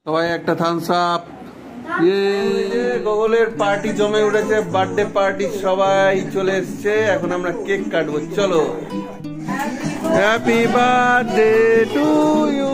সবাই একটা Thums up. গোগলের party জমে উঠেছে, বার্থডে পার্টি, সবাই চলে এসছে। এখন আমরা কেক কাটবো, চলো। Happy birthday to you.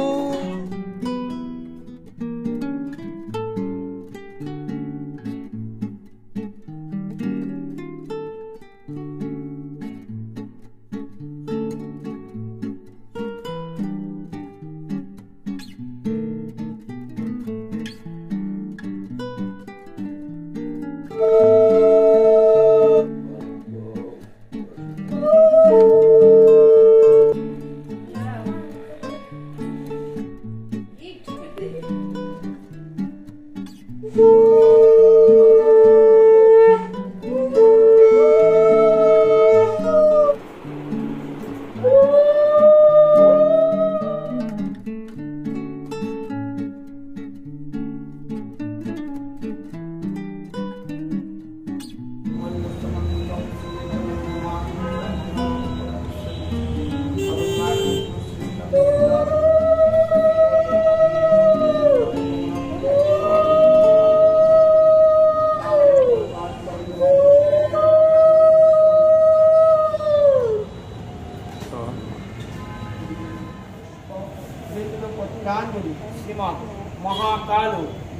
Mahakal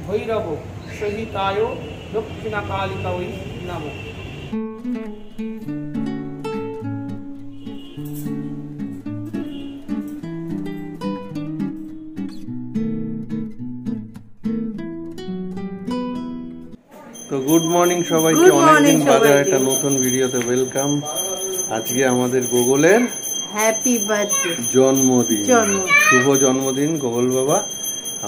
Bhairav सहिताय दक्षिणकालिका नमो। তো গুড মর্নিং সবাইকে, অনেকদিন বাদে একটা নতুন ভিডিওতে ওয়েলকাম। আজকে আমাদের গোগলের হ্যাপি বার্থডে, জন্মদিন। শুভ জন্মদিন গোগল বাবা।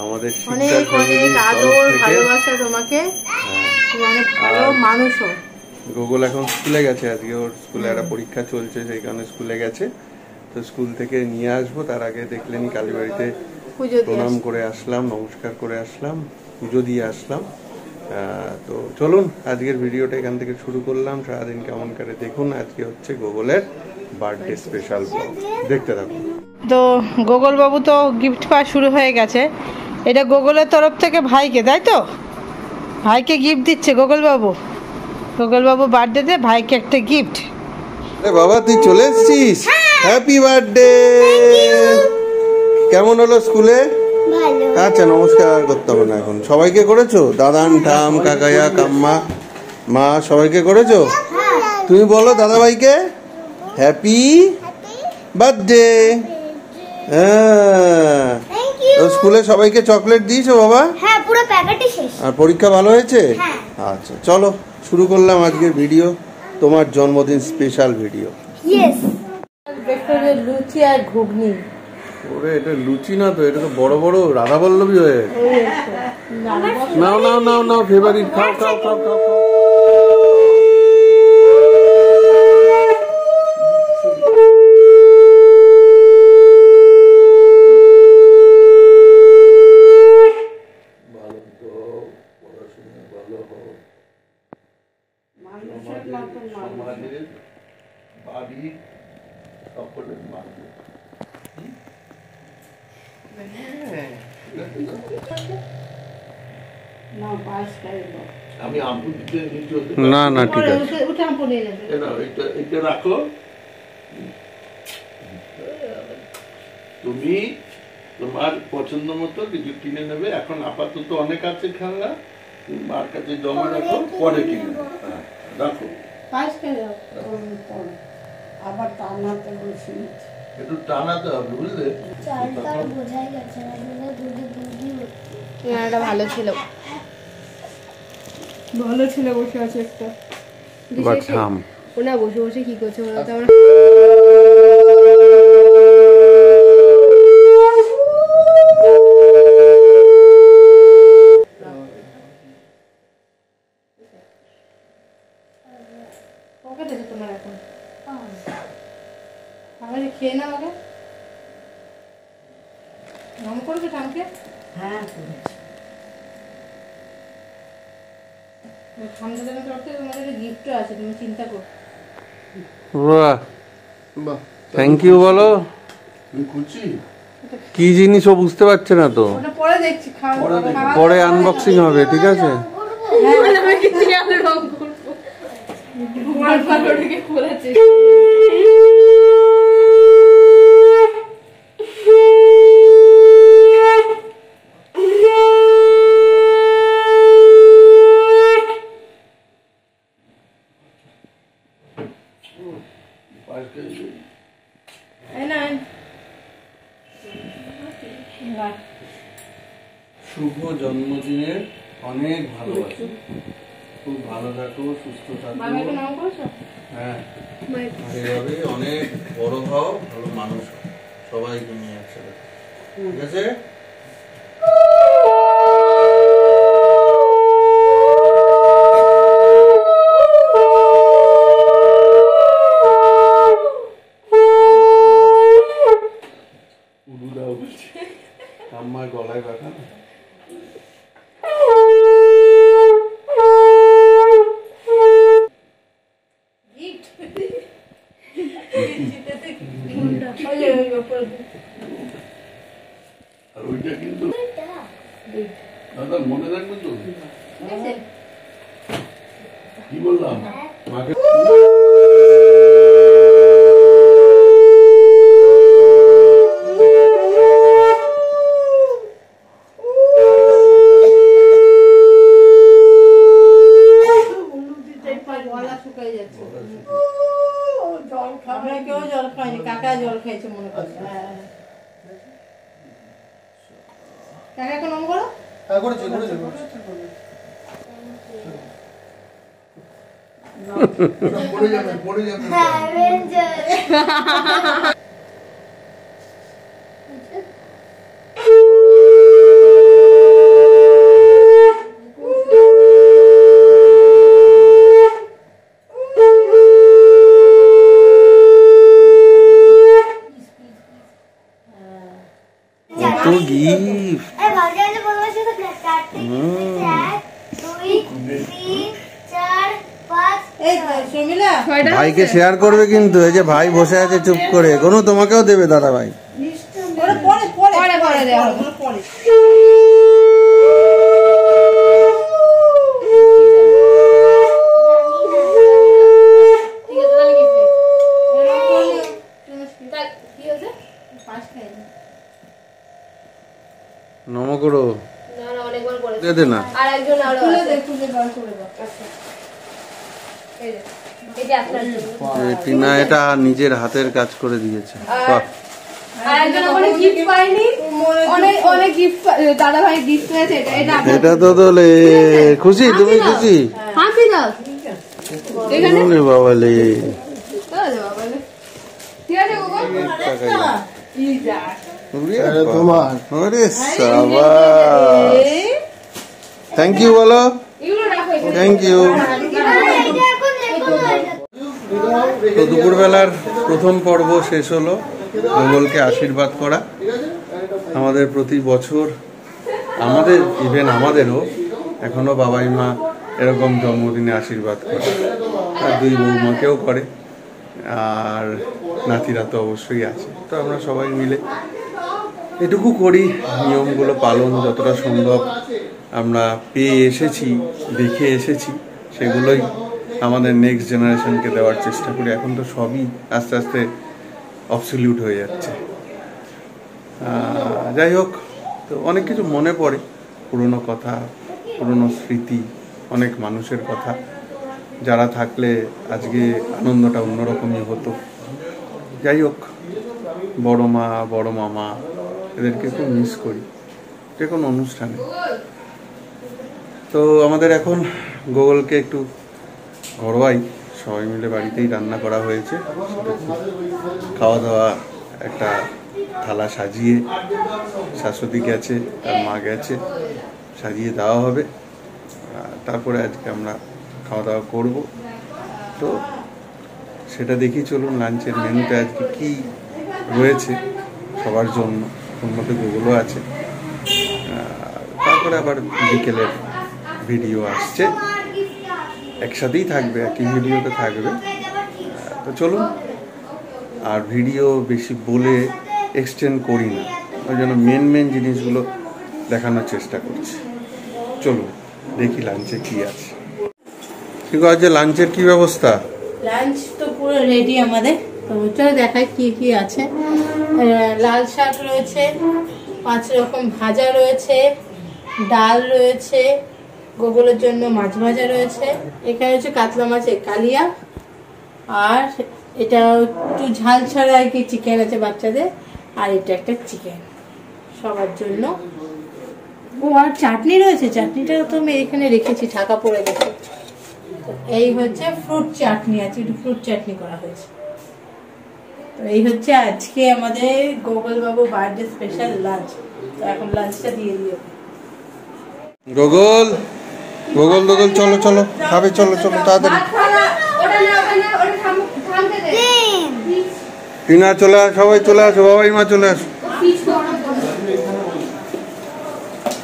আমাদের অনেক অনেক আদর ভালোবাসা তোমাকে, তুমি অনেক ভালো মানুষ। গোগল এখন স্কুলে গেছে, আজকে ওর স্কুলে একটা পরীক্ষা চলছে, সেই কারণে স্কুলে গেছে। তো স্কুল থেকে নিয়ে আসবো, তার আগে দেখলেনি কালীবাড়িতে প্রণাম করে আসলাম, নমস্কার করে আসলাম, পুজো দিয়ে আসলাম। তো চলুন আজকের ভিডিওটা এখান থেকে শুরু করলাম। সারাদিন কেমন করে দেখুন। আজকে হচ্ছে গোগলের বার্থডে স্পেশাল ব্লগ, দেখতে থাকুন। তো গোগল বাবু তো গিফট পাওয়া শুরু হয়ে গেছে। এটা গোগলের তরফ থেকে ভাইকে, তাই তো? ভাইকে গিফট দিচ্ছে গোগল বাবু। গোগল বাবু বার্থডেতে ভাইকে একটা গিফট। আরে বাবা, তুই চলে এসেছিস? Happy birthday. কেমন হলো স্কুলে? আচ্ছা, নমস্কার করতে হবে না এখন। সবাইকে করেছো? দাদান, ঠাম, কাকাইয়া, কাম্মা, মা, সবাইকে করেছো? তুমি বলো দাদা ভাইকে হ্যাপি বার্থডে। হ্যাঁ, স্কুলে সবাইকে চকলেট দিয়েছো বাবা? হ্যাঁ, পুরো প্যাকেটই শেষ। আর পরীক্ষা ভালো হয়েছে? আচ্ছা, চলো শুরু করলাম আজকের ভিডিও, তোমার জন্মদিন স্পেশাল ভিডিও। ইয়েস, লুচি আর ঘুগনি। ওরে, এটা লুচি না তো, এটা তো বড় বড় রাধাবল্লভী হয়ে। নাও নাও নাও নাও, ফেভারিট, খাও খাও খাও খাও খাও। না না, ঠিক আছে, এটা রাখো। তুমি তোমার পছন্দ মতো কিছু কিনে নেবে। এখন আপাতত অনেক আছে খেলনা, তুমি মার কাছে জমা রাখো, পরে কিনে রাখো। আবার টানাতে বলছি, একটু টানাতে হবে, বুঝলে? এটা ভালো ছিল, ভালো ছিল। বসে আছে একটা, ওনা বসে বসে কি করছে বলতো? আমরা তোমার এখন আমাকে খেয়ে নাও আগে। নাম করবে টামকে? হ্যাঁ, ঠান্ডা করতে তোমাদের গিফটও আছে, তুমি চিন্তা করো। বাহ বাহ, থ্যাংক ইউ বলো। খুশি? কি জিনিস ও বুঝতে পারছে না তো, ওটা পরে দেখছি, পরে আনবক্সিং হবে, ঠিক আছে? শুভ জন্মদিনের অনেক ভালোবাসা, খুব ভালো থাকো, সুস্থ থাকো, হ্যাঁ এইভাবে অনেক বড় হও, ভালো মানুষ হও, সবাইকে নিয়ে একসাথে, ঠিক আছে? আমার গলায় ব্যথা না। আর ওইটা কিন্তু দাদা মনে রাখবে তো, কি বললাম মাকে? কাকা জল খাইছে মনে করছে। কাকা কোন নাম করো? করেছে পড়ে যাবে। ভাইকে শেয়ার করবে কিন্তু, এই যে ভাই বসে আছে চুপ করে, কোনো তোমাকেও দেবে দাদা ভাই। নম করো, দে দে না। টিনা এটা নিজের হাতের কাজ করে দিয়েছে। এটা তো তোলে খুশি, তুমি খুশি? বাবালে থ্যাংক ইউ বলো, থ্যাংক ইউ। তো দুপুরবেলার প্রথম পর্ব শেষ হলো, গোগলকে আশীর্বাদ করা। আমাদের প্রতি বছর আমাদের ইভেন আমাদেরও এখনো বাবাই মা এরকম জন্মদিনে আশীর্বাদ করে, আর দুই বৌমাকেও করে, আর নাতিরা তো অবশ্যই আছে। তো আমরা সবাই মিলে এটুকু করি, নিয়মগুলো পালন যতটা সম্ভব আমরা পেয়ে এসেছি, দেখে এসেছি, সেগুলোই আমাদের নেক্সট জেনারেশনকে দেওয়ার চেষ্টা করি। এখন তো সবই আস্তে আস্তে অবসলিউট হয়ে যাচ্ছে। যাই হোক, তো অনেক কিছু মনে পড়ে, পুরনো কথা, পুরনো স্মৃতি, অনেক মানুষের কথা, যারা থাকলে আজকে আনন্দটা অন্যরকমই হতো। যাই হোক, বড় মা, বড় মামা, এদেরকে খুব মিস করি যে কোনো অনুষ্ঠানে। তো আমাদের এখন গোগলকে একটু ঘরোয়াই সবাই মিলে বাড়িতেই রান্না করা হয়েছে, খাওয়া দাওয়া একটা থালা সাজিয়ে, শাশুড়ি গেছে, তার মা গেছে, সাজিয়ে দেওয়া হবে। তারপরে আজকে আমরা খাওয়া দাওয়া করব। তো সেটা দেখি, চলুন লাঞ্চের মেনুতে আজকে কি রয়েছে সবার জন্য। ওর মধ্যে গোগলও আছে। তারপরে আবার বিকেলের ভিডিও আসছে, একসাথেই থাকবে, একই ভিডিওতে থাকবে। তো চলুন, আর ভিডিও বেশি বলে এক্সটেন্ড করি না, ওই জন্য মেন জিনিসগুলো দেখানোর চেষ্টা করছি। চলুন দেখি লাঞ্চে কি আছে। ঠিক আছে, লাঞ্চের কি ব্যবস্থা? লাঞ্চ তো পুরো রেডি আমাদের। তো চলো দেখাই কি কি আছে। লাল শাক রয়েছে, 5 রকম ভাজা রয়েছে, ডাল রয়েছে, গোগলের জন্য মাছ ভাজা রয়েছে, এখানে হচ্ছে কাতলা মাছের কালিয়া, আর এটা একটু ঝাল ছাড়া আর কি চিকেন আছে বাচ্চাদের, আর এটা একটা চিকেন সবার জন্য। ও আর চাটনি রয়েছে, চাটনিটা তো আমি এখানে রেখেছি, ঢাকা পড়ে গেছে। তো এই হচ্ছে ফ্রুট চাটনি আছে, একটু ফ্রুট চাটনি করা হয়েছে। তো এই হচ্ছে আজকে আমাদের গোগল বাবু বার্থডে স্পেশাল লাঞ্চ। তো এখন লাঞ্চটা দিয়ে দিও। গোগল গোগল গোগল চলো চলো খাবে, চলো চলো তাড়াতাড়ি। টিনা চলে আস, সবাই চলে আসো, বাবাই মা চলে আসো,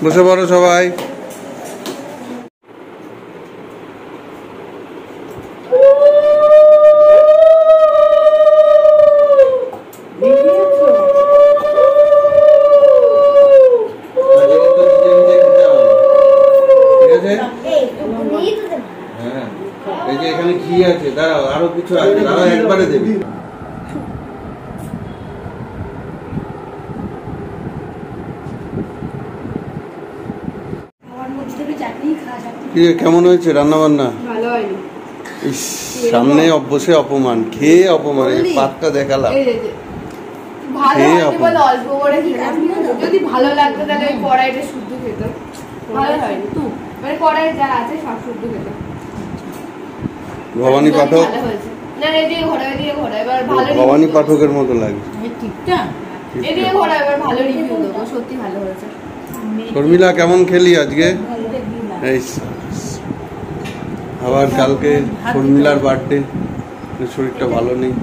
বসে পড়ো সবাই। এই যে এখানে ঘি আছে, দাঁড়াও আরো কিছু আছে, দাঁড়াও একবারে দেবে। কেমন হয়েছে রান্না বান্না? সামনে বসে অপমান, খেয়ে অপমান, এই পাতটা দেখালাম। যদি ভালো লাগতো তাহলে ওই কড়াইটা শুদ্ধ খেত, ভালো হয়নি তো, মানে কড়াই যা আছে সব শুদ্ধ খেত। ভবানী পাঠক, না এদিকে ঘোরা, এদিকে ঘোরা, এবার ভালো ভবানী পাঠকের মতো লাগে। এদিকে ঘোরা, এবার ভালো রিভিউ দেবো, সত্যি ভালো হয়েছে। শর্মিলা কেমন খেলি আজকে? এই আবার কালকে শর্মিলার বার্থডে, শরীরটা ভালো নেই,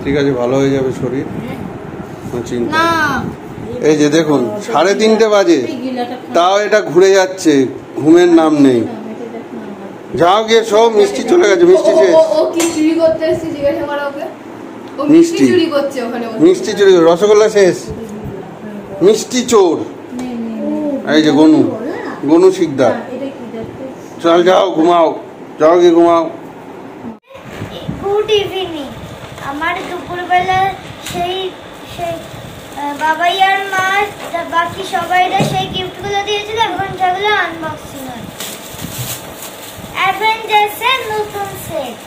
ঠিক আছে ভালো হয়ে যাবে শরীর, চিন্তা। এই যে দেখুন 3:30 বাজে, তাও এটা ঘুরে যাচ্ছে, ঘুমের নাম নেই। যাও গিয়ে সব মিষ্টি চলে গেছে, মিষ্টি শেষ। ও কি চুরি করতে এসেছে জিজ্ঞাসা করো ওকে। ও মিষ্টি চুরি করছে ওখানে, মিষ্টি চুরি, রসগোল্লা শেষ, মিষ্টি চোর। এই যে গনু, গনু শিকদার। চল যাও ঘুমাও, যাও গিয়ে ঘুমাও। Good evening. আমার দুপুরবেলা সেই সেই বাবাই আর মা বাকি সবাইরা সেই গিফটগুলো দিয়েছিল, এখন সেগুলো আনবক্সিং হয়। অ্যাভেঞ্জার্সের নতুন সেট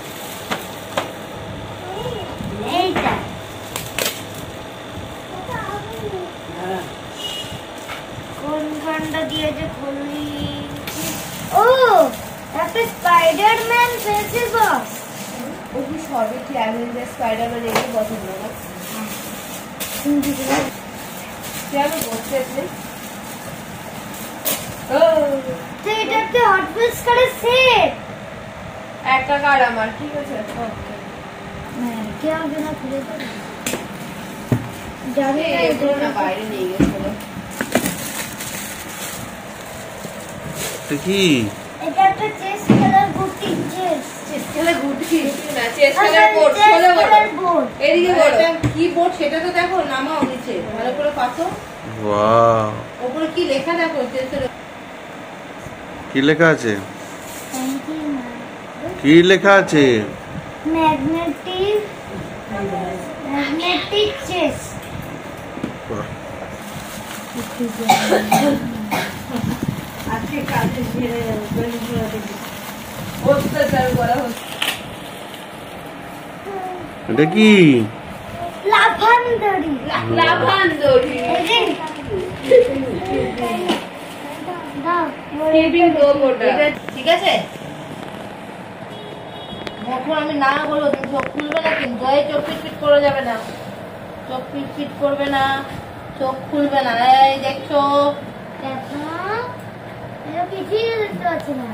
এইটা, কোন ঘন্টা দিয়েছে খুলি। ও একটা স্পাইডারম্যান পেন্সিল বক্স। ও কি সবই কি অ্যাভেঞ্জার স্পাইডারম্যান এগুলো পছন্দ না? কেন বলতে আছে? ও তো এটা একটা হট হুইলস কারের সেট। একটা কার আমার, ঠিক আছে। হ্যাঁ কেউ যেন খুলে দেবে, যাবে এগুলো না বাইরে নিয়ে গেছিল। কি এটা একটা চেস খেলার গুটি, চেস খেলে গুটি না, চেস খেলার বোর্ড, খেলে বোর্ড। এদিকে বড় কি বোর্ড সেটা তো দেখো, নামাও নিচে ভালো করে পাতো। ওয়াও, উপরে কি লেখা দেখো, কি লেখা আছে? কি লেখা আছে? Magnetic chess. আজকে কাজে ছেড়ে অত্যাচার করা হচ্ছে। এটা কি? লাফানদড়ি। লাফানদড়ি। ঠিক আছে। এখন আমি না বলবো, তুমি চোখ খুলবে না কিন্তু, এই চোখ পিটপিট করে যাবে না, চোখ পিটপিট করবে না, চোখ খুলবে না। এই দেখছো, কিছুই দেখতে পাচ্ছি না।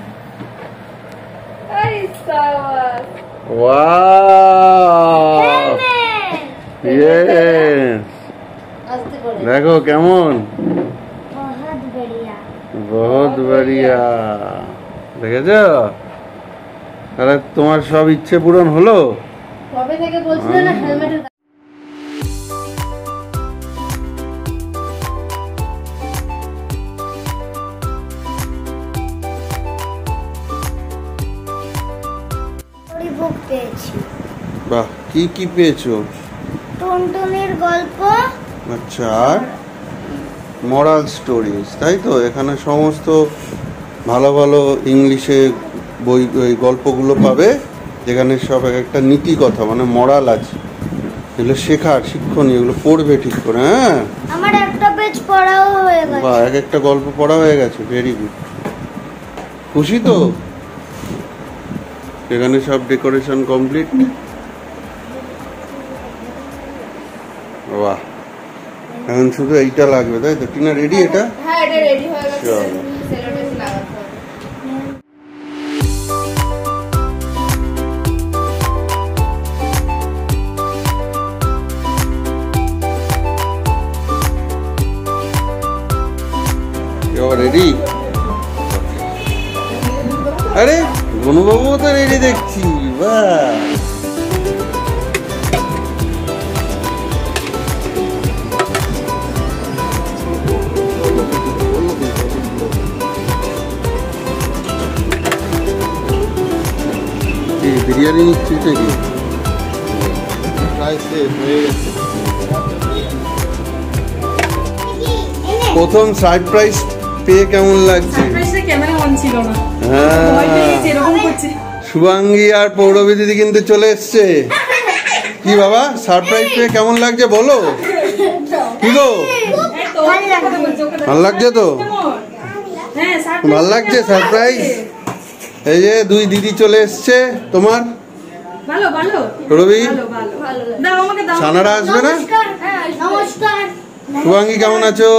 ওয়াও, ইয়েস, আস্তে করে দেখো কেমন, বহুত বড়িয়া। বহুত বড়িয়া। দেখেছ? তাহলে তোমার সব ইচ্ছে পূরণ হলো। কবে থেকে বলছিলে না হেলমেট পেয়েছি। বাহ, কি কি পেয়েছো? টুনটুনির গল্প। আচ্ছা, আর মরাল স্টোরিজ, তাই তো? এখানে সমস্ত ভালো ভালো ইংলিশে বই গল্পগুলো পাবে, যেখানে সব একটা নীতি কথা মানে মরাল আছে, এগুলো শেখার শিক্ষণীয়, এগুলো পড়বে ঠিক করে। হ্যাঁ, আমার একটা পেজ পড়াও হয়ে গেছে। বা এক একটা গল্প পড়া হয়ে গেছে, ভেরি গুড। খুশি তো? এখানে সব ডেকোরেশন কমপ্লিট। বাহ, এখন শুধু এইটা লাগবে, তাই তো? টিনা রেডি? এটা হ্যাঁ, এটা রেডি হয়ে গেছে। চলো। সেলোটেপ লাগাতে হবে। রেডি? আরে গনুবাবু তো রেডি দেখছি। বাহ, বিরিয়ানি নিচ্ছি নাকি? প্রায় শেষ হয়ে গেছে। প্রথম সারপ্রাইজ পেয়ে কেমন লাগছে? শুভাঙ্গী আর পৌরবী দিদি কিন্তু চলে এসছে। কি বাবা, সারপ্রাইজ পেয়ে কেমন লাগছে বলো? কি গো, ভালো লাগছে তো? ভালো লাগছে সারপ্রাইজ? এই যে দুই দিদি চলে এসছে তোমার। পৌরবী, সানারা আসবে না? নমস্কার। শুভাঙ্গী কেমন আছো?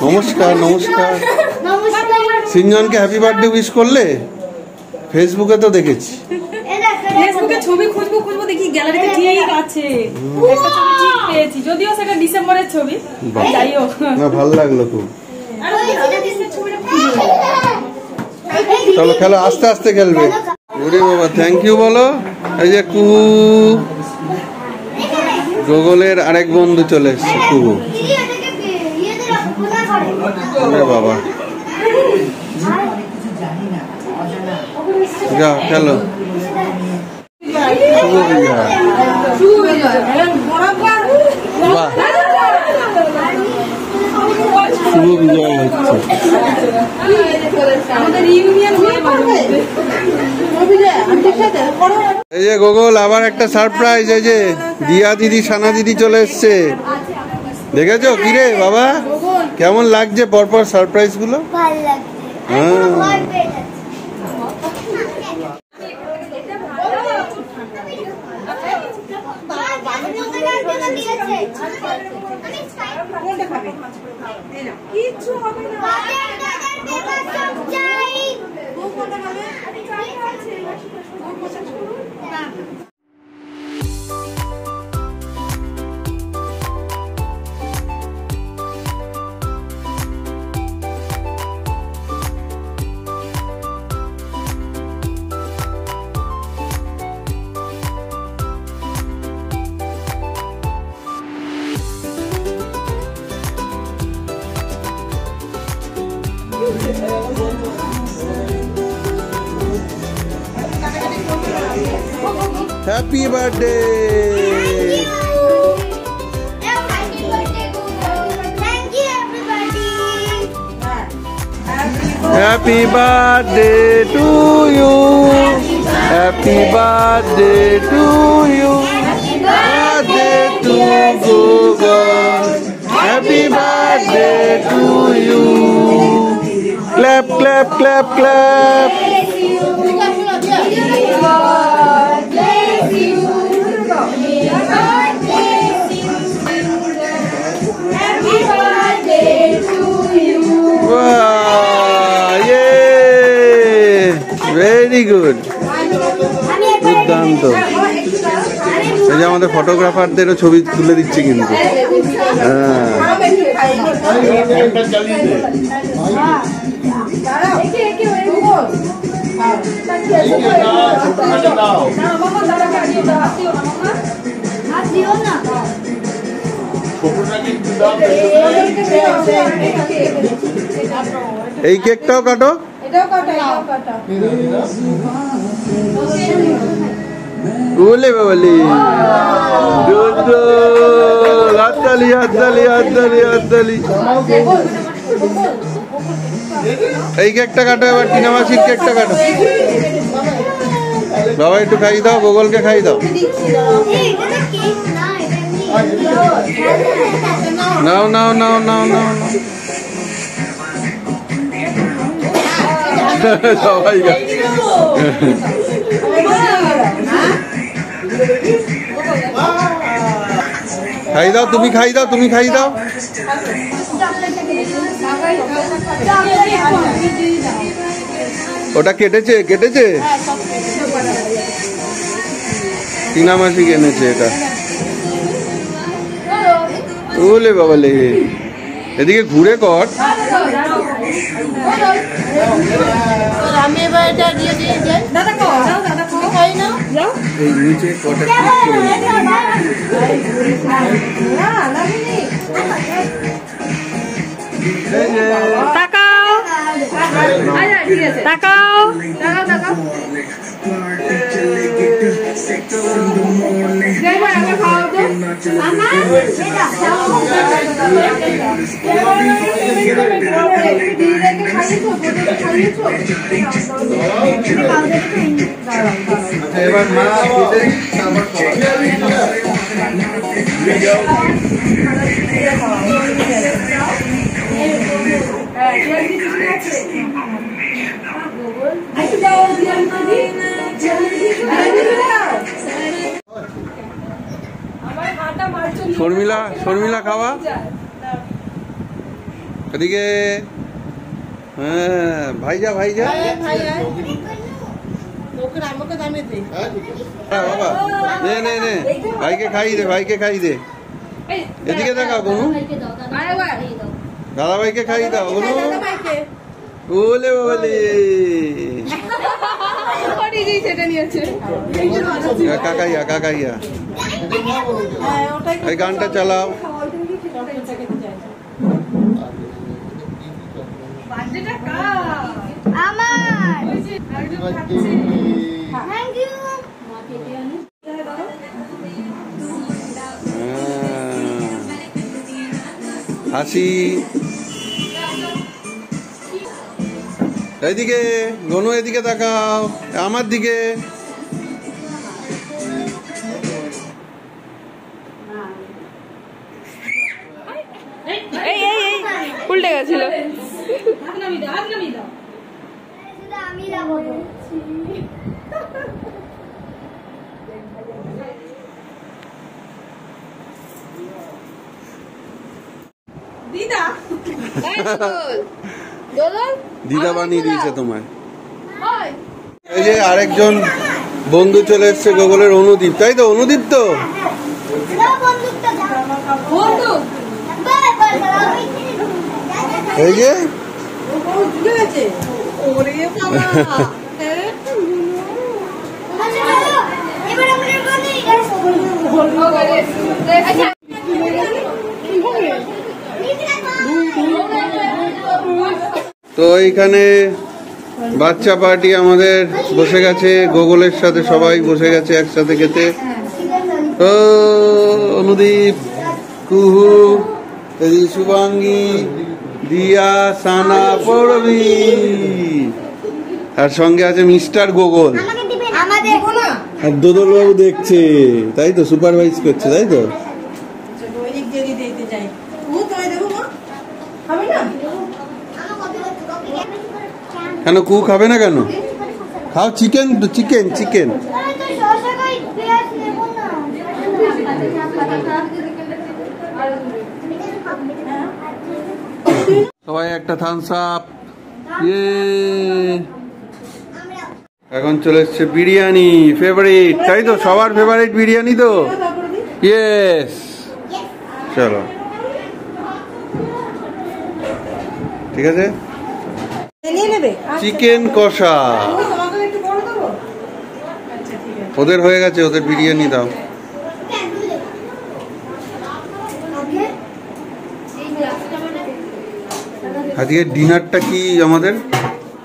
নমস্কার। নমস্কার। সিনজনকে হ্যাপি বার্থডে উইশ করলে? ফেসবুকে তো দেখেছি। ফেসবুকে ছবি খুঁজবো দেখি গ্যালারিতে ঠিক আছে, একটা ছবি ঠিক পেয়েছি, যদিও সেটা ডিসেম্বরের ছবি। যাই হোক, না ভালো লাগলো খুব। আর ওই ছবিটা খুঁজে চলো খেলো, আস্তে আস্তে খেলবে। ওরে বাবা, থ্যাংক ইউ বলো। এই যে কুহু, গুগলের আরেক বন্ধু চলে এসছে, কুহু। ওরে বাবা, যাও খেলো। শুভ বিজয়। বাহ, শুভ বিজয় হচ্ছে। এই যে গুগল আবার একটা সারপ্রাইজ। এই যে দিয়া দিদি, সানা দিদি চলে এসছে, দেখেছো? কিরে বাবা, কেমন লাগছে পরপর সারপ্রাইজ গুলো? ভালো লাগছে। কিচ্ছু হবে না। Happy birthday. Happy birthday to you, happy birthday to you, birthday to Google, happy birthday to you. Clap clap clap clap. Very good, দুর্দান্ত। এই যে আমাদের ফটোগ্রাফারদেরও ছবি তুলে দিচ্ছে কিন্তু। হ্যাঁ, এই কেকটাও কাটো। ওলে বাবালে হাততালি হাততালি হাততালি হাততালি। এই কেকটা কাটো এবার, টিনা মাসির কেকটা কাটো। বাবা একটু খাইয়ে দাও, গোগলকে খাইয়ে দাও। নাও নাও নাও নাও নাও সবাই খাই দাও, তুমি খাই দাও, তুমি খাই দাও। ওটা কেটেছে কেটেছে, টিনা মাসি এনেছে এটা। ওলে বাবালে, এদিকে ঘুরে কর। আমি এবার এটা দিয়ে দিয়ে যাই। দাদা খাও, যাও দাদা খাও, খাই না যাও। এই নিচে কটা তাকাও, ঠিক আছে তাকাও, তাকাও তাকাও। এবার মা শর্মিলা, শর্মিলা খাওয়া এদিকে। হ্যাঁ ভাইজা ভাইজা বাবা, নে নে নে, ভাইকে খাই দে, ভাইকে খাই দে। এদিকে দেখা গনু, দাদা ভাইকে খাই দাও গনু। ওলে ওলে কাকাইয়া কাকাইয়া, এই গানটা চালাও। হাসি এইদিকে, গনু এদিকে তাকাও, আমার দিকে। উল্টে গেছিল। দিদা দিদা বানিয়ে দিয়েছে তোমায়। এই যে আরেকজন বন্ধু চলে এসছে গোগলের, অনুদীপ, তাই তো? অনুদীপ তো এই যে তো এইখানে বাচ্চা পার্টি আমাদের বসে গেছে, গোগলের সাথে সবাই বসে গেছে একসাথে খেতে। ও অনুদীপ, কুহু, শুভাঙ্গী, দিয়া, সানা, পড়বি, আর সঙ্গে আছে মিস্টার গোগল। আর দোদল বাবু দেখছে, তাই তো? সুপারভাইজ করছে, তাই তো? কেন কু খাবে না কেন? খাও, চিকেন তো, চিকেন চিকেন। সবাই একটা থামস আপ। এখন চলে এসছে বিরিয়ানি, ফেভারিট, তাই তো? সবার ফেভারিট বিরিয়ানি তো? ইয়েস, চলো ঠিক আছে। চিকেন কষা ওদের হয়ে গেছে, ওদের বিরিয়ানি দাও। আজকে ডিনারটা কি আমাদের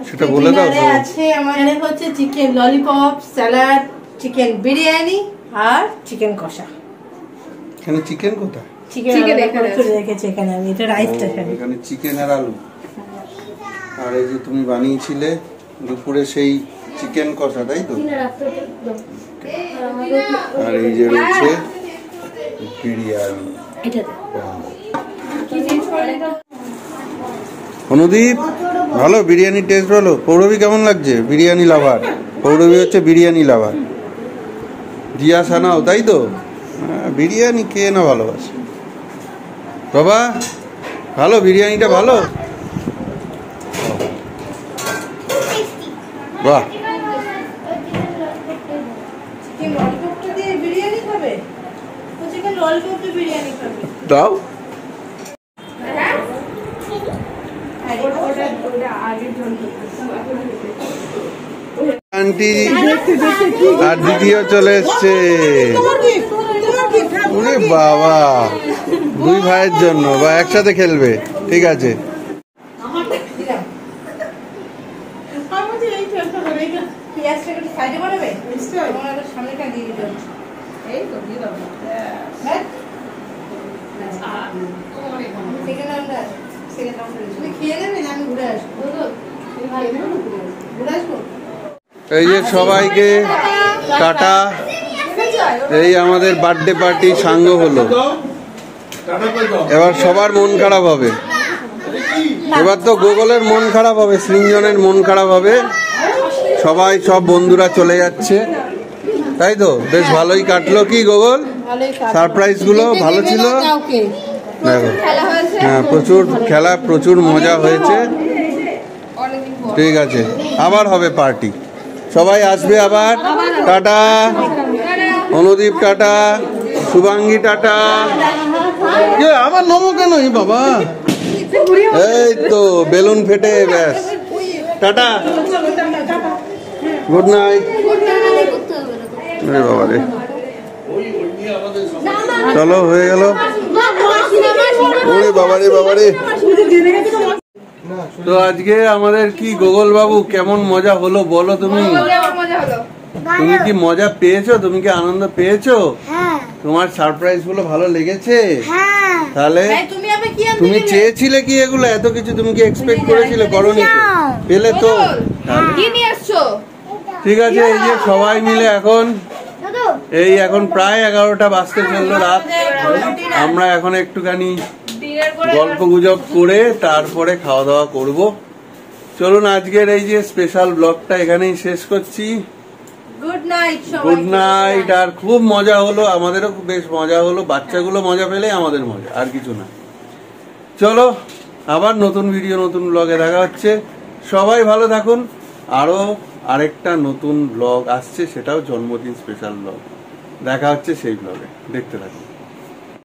সেটা বলে দাও। আছে আমাদের হচ্ছে chicken lollipop, salad, chicken biryani আর চিকেন কষা। এখানে চিকেন কোথায়? চিকেন রেখেছি এখানে আমি, এটা রাইসটা এখানে চিকেন আর আলু। আর এই যে তুমি বানিয়েছিলে দুপুরে সেই চিকেন কষা, তাই তো? আর এই যে রয়েছে বিরিয়ানি। অনুদীপ, ভালো বিরিয়ানি টেস্ট ভালো। পৌরবী কেমন লাগছে? বিরিয়ানি লাভার, পৌরবী হচ্ছে বিরিয়ানি লাভার। জিয়া সানাও, তাই তো? বিরিয়ানি কে না ভালোবাসে বাবা। ভালো বিরিয়ানিটা, ভালো। বাহ, দাও। আন্টি আর দিদিও চলে এসছে। ওরে বাবা, দুই ভাইয়ের জন্য বা একসাথে খেলবে, ঠিক আছে। এই যে সবাইকে টাটা। এই আমাদের বার্থডে পার্টি সাঙ্গ হলো। এবার সবার মন খারাপ হবে। এবার তো গোগলের মন খারাপ হবে, সৃঞ্জনের মন খারাপ হবে। সবাই সব বন্ধুরা চলে যাচ্ছে, তাই তো? বেশ ভালোই কাটলো কি গোগল? সারপ্রাইজ গুলো ভালো ছিল। দেখো, হ্যাঁ, প্রচুর খেলা, প্রচুর মজা হয়েছে। ঠিক আছে, আবার হবে পার্টি, সবাই আসবে আবার। Tata Anudeep, tata Shubhangi, tata. আমার নমো কেন বাবা? এই তো বেলুন ফেটে, ব্যাস টাটা, গুড নাইট। বাবা রে, চলো হয়ে গেল। ওরে বাবারে বাবারে। তো আজকে আমাদের কি গোগল বাবু কেমন মজা হলো বলো তুমি? তুমি কি মজা পেয়েছো? তুমি কি আনন্দ পেয়েছো? তোমার সারপ্রাইজ গুলো ভালো লেগেছে? তাহলে তুমি চেয়েছিলে কি এগুলো? এত কিছু তুমি কি এক্সপেক্ট করেছিলে? করোনি তো, পেলে তো। ঠিক আছে, এই যে সবাই মিলে এখন প্রায় 11টা বাজতে চললো রাত। আমরা এখন একটুখানি গল্প গুজব করে তারপরে খাওয়া দাওয়া করব। চলুন আজকের এই যে স্পেশাল ব্লগটা এখানেই শেষ করছি। Good night. Good night. আর খুব মজা হলো, আমাদেরও বেশ মজা হলো। বাচ্চাগুলো মজা পেলে আমাদের মজা, আর কিছু না। চলো আবার নতুন ভিডিও, নতুন ব্লগে দেখা হচ্ছে। সবাই ভালো থাকুন। আরো আরেকটা নতুন ব্লগ আসছে, সেটাও জন্মদিন স্পেশাল ব্লগ। দেখা হচ্ছে সেই ব্লগে, দেখতে থাকুন।